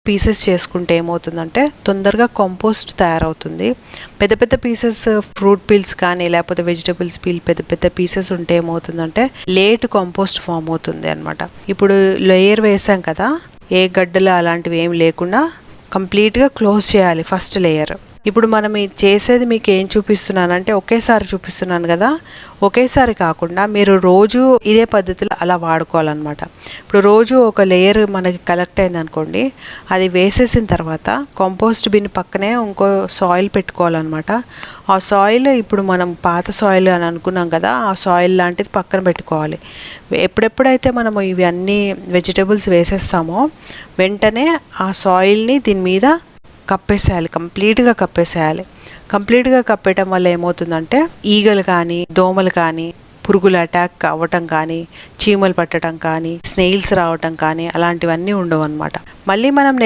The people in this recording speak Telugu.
పీసెస్ చేసుకుంటే ఏమవుతుందంటే తొందరగా కంపోస్ట్ తయారవుతుంది. పెద్ద పెద్ద పీసెస్ ఫ్రూట్ పీల్స్ కానీ లేకపోతే వెజిటబుల్స్ పీల్ పెద్ద పెద్ద పీసెస్ ఉంటే ఏమవుతుందంటే లేట్ కంపోస్ట్ ఫామ్ అవుతుంది అనమాట. ఇప్పుడు లేయర్ వేసాం కదా, ఏ గడ్డలు అలాంటివి ఏమి లేకుండా కంప్లీట్గా క్లోజ్ చేయాలి ఫస్ట్ లేయర్. ఇప్పుడు మనం చేసేది మీకు ఏం చూపిస్తున్నానంటే ఒకేసారి చూపిస్తున్నాను కదా, ఒకేసారి కాకుండా మీరు రోజు ఇదే పద్ధతిలో అలా వాడుకోవాలన్నమాట. ఇప్పుడు రోజు ఒక లేయర్ మనకి కలెక్ట్ అయింది అనుకోండి, అది వేసేసిన తర్వాత కంపోస్ట్ బిన్ పక్కనే ఇంకో సాయిల్ పెట్టుకోవాలన్నమాట. ఆ సాయిల్ ఇప్పుడు మనం పాత సాయిల్ అని అనుకున్నాం కదా, ఆ సాయిల్ లాంటిది పక్కన పెట్టుకోవాలి. ఎప్పుడెప్పుడైతే మనము ఇవి అన్నీ వెజిటబుల్స్ వేసేస్తామో వెంటనే ఆ సాయిల్ని దీని మీద కప్పేసేయాలి, కంప్లీట్గా కప్పేసేయాలి. కంప్లీట్గా కప్పేయటం వల్ల ఏమవుతుందంటే ఈగలు కానీ దోమలు కానీ పురుగులు అటాక్ అవ్వటం కానీ చీమలు పట్టడం కానీ స్నేయిల్స్ రావటం కానీ అలాంటివన్నీ ఉండవు అనమాట. మళ్ళీ మనం